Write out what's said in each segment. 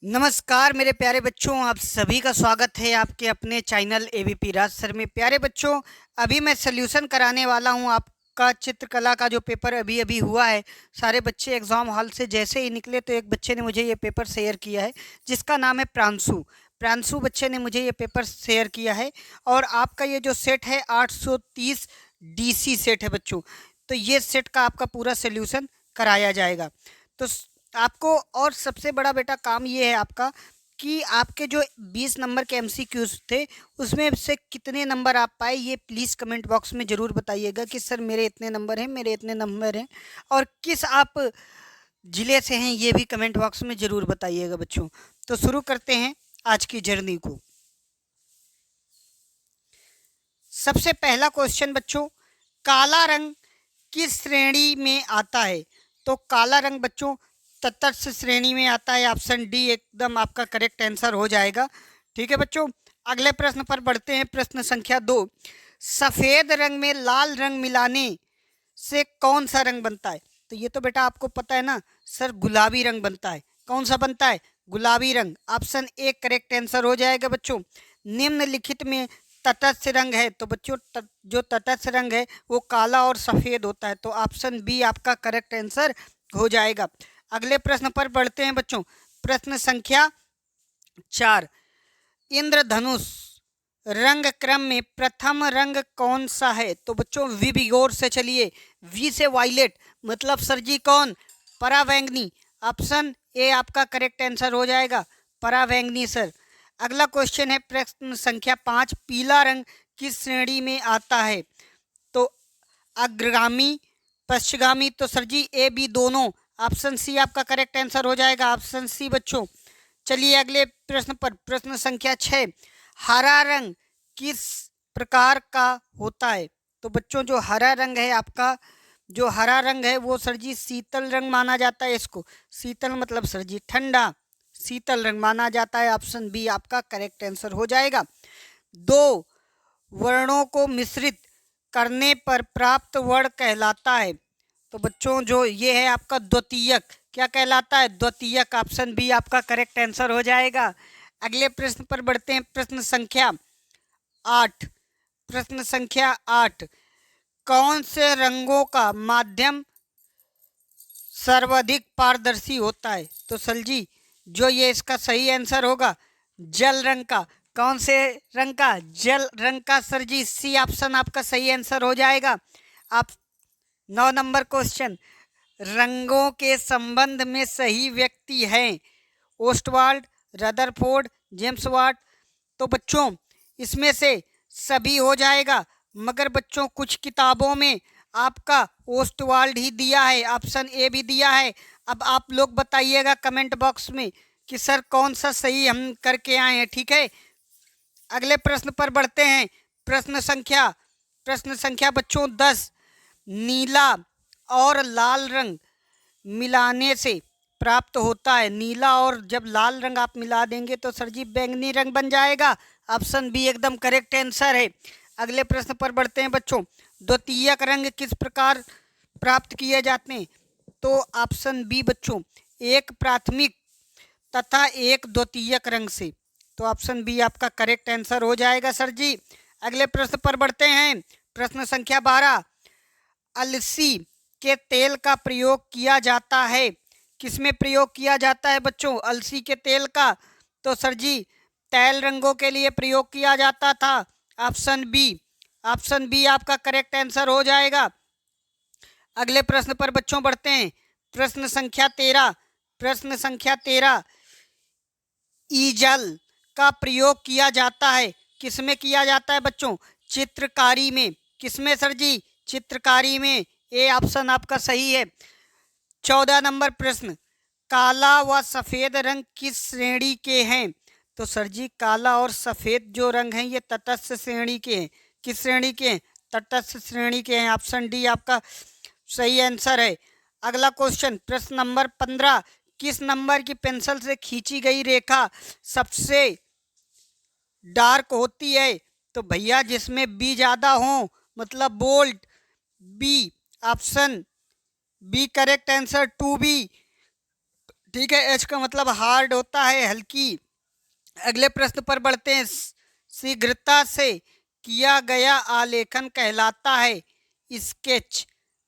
नमस्कार मेरे प्यारे बच्चों, आप सभी का स्वागत है आपके अपने चैनल एबीपी राज सर में। प्यारे बच्चों, अभी मैं सॉल्यूशन कराने वाला हूं आपका चित्रकला का जो पेपर अभी अभी हुआ है। सारे बच्चे एग्ज़ाम हॉल से जैसे ही निकले तो एक बच्चे ने मुझे ये पेपर शेयर किया है जिसका नाम है प्रांशु। प्रांशु बच्चे ने मुझे ये पेपर शेयर किया है और आपका ये जो सेट है 830 डीसी सेट है बच्चों। तो ये सेट का आपका पूरा सोल्यूशन कराया जाएगा। तो आपको और सबसे बड़ा बेटा काम ये है आपका कि आपके जो 20 नंबर के एमसीक्यूज थे उसमें से कितने नंबर आप पाए, ये प्लीज़ कमेंट बॉक्स में ज़रूर बताइएगा कि सर मेरे इतने नंबर हैं, मेरे इतने नंबर हैं। और किस आप ज़िले से हैं ये भी कमेंट बॉक्स में ज़रूर बताइएगा बच्चों। तो शुरू करते हैं आज की जर्नी को। सबसे पहला क्वेश्चन बच्चों, काला रंग किस श्रेणी में आता है? तो काला रंग बच्चों तटस्थ श्रेणी में आता है। ऑप्शन डी एकदम आपका करेक्ट आंसर हो जाएगा। ठीक है बच्चों, अगले प्रश्न पर बढ़ते हैं। प्रश्न संख्या 2, सफ़ेद रंग में लाल रंग मिलाने से कौन सा रंग बनता है? तो ये तो बेटा आपको पता है ना सर, गुलाबी रंग बनता है। कौन सा बनता है? गुलाबी रंग। ऑप्शन ए करेक्ट आंसर हो जाएगा बच्चों। निम्नलिखित में तटस्थ रंग है, तो बच्चों जो तटस्थ रंग है वो काला और सफ़ेद होता है, तो ऑप्शन बी आपका करेक्ट आंसर हो जाएगा। अगले प्रश्न पर बढ़ते हैं बच्चों। प्रश्न संख्या 4, इंद्रधनुष रंग क्रम में प्रथम रंग कौन सा है? तो बच्चों वी भी गौर से चलिए। वी से वायलेट मतलब सर जी कौन? पराबैंगनी। ऑप्शन ए आपका करेक्ट आंसर हो जाएगा, पराबैंगनी सर। अगला क्वेश्चन है प्रश्न संख्या 5, पीला रंग किस श्रेणी में आता है? तो अग्रगामी, पश्चिगामी, तो सर जी ए बी दोनों। ऑप्शन सी आपका करेक्ट आंसर हो जाएगा, ऑप्शन सी बच्चों। चलिए अगले प्रश्न पर। प्रश्न संख्या 6, हरा रंग किस प्रकार का होता है? तो बच्चों जो हरा रंग है आपका, जो हरा रंग है वो सर जी शीतल रंग माना जाता है। इसको शीतल मतलब सर जी ठंडा, शीतल रंग माना जाता है। ऑप्शन बी आपका करेक्ट आंसर हो जाएगा। दो वर्णों को मिश्रित करने पर प्राप्त वर्ण कहलाता है? तो बच्चों जो ये है आपका द्वितीयक। क्या कहलाता है? द्वितीयक। ऑप्शन बी आपका करेक्ट आंसर हो जाएगा। अगले प्रश्न पर बढ़ते हैं। प्रश्न संख्या 8, प्रश्न संख्या 8, कौन से रंगों का माध्यम सर्वाधिक पारदर्शी होता है? तो सर जी जो ये इसका सही आंसर होगा जल रंग का। कौन से रंग का? जल रंग का सर जी, सी ऑप्शन आपका सही आंसर हो जाएगा। आप 9 नंबर क्वेश्चन, रंगों के संबंध में सही व्यक्ति हैं? Ostwald, Rutherford, James Watt. तो बच्चों इसमें से सभी हो जाएगा, मगर बच्चों कुछ किताबों में आपका ओस्टवाल्ड ही दिया है, ऑप्शन ए भी दिया है। अब आप लोग बताइएगा कमेंट बॉक्स में कि सर कौन सा सही हम करके आए हैं। ठीक है, अगले प्रश्न पर बढ़ते हैं। प्रश्न संख्या बच्चों 10, नीला और लाल रंग मिलाने से प्राप्त होता है। नीला और जब लाल रंग आप मिला देंगे तो सर जी बैंगनी रंग बन जाएगा। ऑप्शन बी एकदम करेक्ट आंसर है। अगले प्रश्न पर बढ़ते हैं बच्चों। द्वितीयक रंग किस प्रकार प्राप्त किए जाते हैं? तो ऑप्शन बी बच्चों, एक प्राथमिक तथा एक द्वितीयक रंग से। तो ऑप्शन बी आपका करेक्ट आंसर हो जाएगा सर जी। अगले प्रश्न पर बढ़ते हैं। प्रश्न संख्या 12, अलसी के तेल का प्रयोग किया जाता है? किसमें प्रयोग किया जाता है बच्चों अलसी के तेल का? तो सर जी तैल रंगों के लिए प्रयोग किया जाता था। ऑप्शन बी, ऑप्शन बी आपका करेक्ट आंसर हो जाएगा। अगले प्रश्न पर बच्चों बढ़ते हैं। प्रश्न संख्या 13, प्रश्न संख्या 13, ईजल का प्रयोग किया जाता है? किसमें किया जाता है बच्चों? चित्रकारी में। किसमें सर जी? चित्रकारी में। ए ऑप्शन आपका सही है। 14 नंबर प्रश्न, काला व सफ़ेद रंग किस श्रेणी के हैं? तो सर जी काला और सफ़ेद जो रंग हैं ये तटस्थ श्रेणी के हैं। किस श्रेणी के हैं? तटस्थ श्रेणी के हैं। ऑप्शन डी आपका सही आंसर है। अगला क्वेश्चन, प्रश्न नंबर 15, किस नंबर की पेंसिल से खींची गई रेखा सबसे डार्क होती है? तो भैया जिसमें बी ज़्यादा हो, मतलब bold, B. Option B correct answer 2 B. ठीक है, एच का मतलब हार्ड होता है, हल्की। अगले प्रश्न पर बढ़ते हैं। शीघ्रता से किया गया आलेखन कहलाता है स्केच।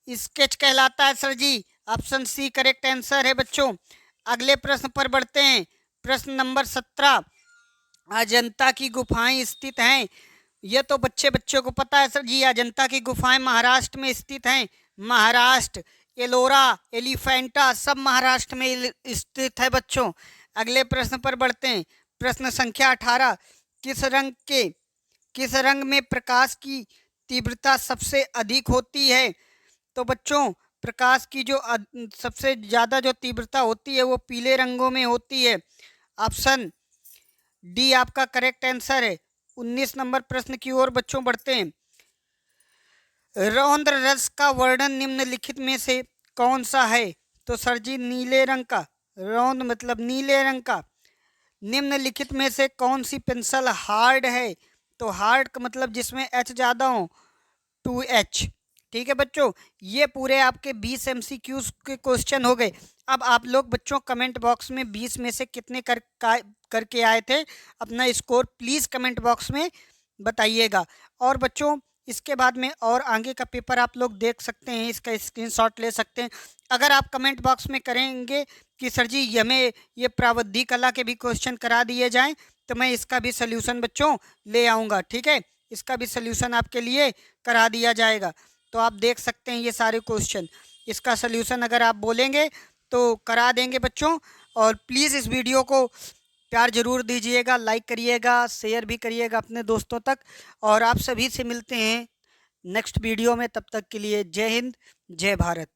स्केच कहलाता है सर जी। ऑप्शन सी करेक्ट आंसर है बच्चों। अगले प्रश्न पर बढ़ते हैं। प्रश्न नंबर 17। अजंता की गुफाएं स्थित हैं। यह तो बच्चों को पता है सर जी। अजंता की गुफाएं महाराष्ट्र में स्थित हैं। महाराष्ट्र, एलोरा, एलिफेंटा सब महाराष्ट्र में स्थित है बच्चों। अगले प्रश्न पर बढ़ते हैं। प्रश्न संख्या 18। किस रंग में प्रकाश की तीव्रता सबसे अधिक होती है? तो बच्चों, प्रकाश की जो सबसे ज़्यादा जो तीव्रता होती है वो पीले रंगों में होती है। ऑप्शन डी आपका करेक्ट आंसर है। 19 नंबर प्रश्न की ओर बच्चों बढ़ते हैं। रौद्र रस का वर्णन निम्नलिखित में से कौन सा है? तो सर जी नीले रंग का। रौद्र मतलब नीले रंग का। निम्नलिखित में से कौन सी पेंसिल हार्ड है? तो हार्ड का मतलब जिसमें एच ज़्यादा हो, 2H। ठीक है बच्चों, ये पूरे आपके 20 MCQs के क्वेश्चन हो गए। अब आप लोग बच्चों कमेंट बॉक्स में 20 में से कितने करके आए थे, अपना स्कोर प्लीज़ कमेंट बॉक्स में बताइएगा। और बच्चों इसके बाद में और आगे का पेपर आप लोग देख सकते हैं, इसका स्क्रीनशॉट ले सकते हैं। अगर आप कमेंट बॉक्स में करेंगे कि सर जी हमें ये प्रावधानिक कला के भी क्वेश्चन करा दिए जाएं, तो मैं इसका भी सल्यूशन बच्चों ले आऊँगा। ठीक है, इसका भी सल्यूशन आपके लिए करा दिया जाएगा। तो आप देख सकते हैं ये सारे क्वेश्चन, इसका सल्यूशन अगर आप बोलेंगे तो करा देंगे बच्चों। और प्लीज़ इस वीडियो को प्यार ज़रूर दीजिएगा, लाइक करिएगा, शेयर भी करिएगा अपने दोस्तों तक। और आप सभी से मिलते हैं नेक्स्ट वीडियो में। तब तक के लिए जय हिंद, जय भारत।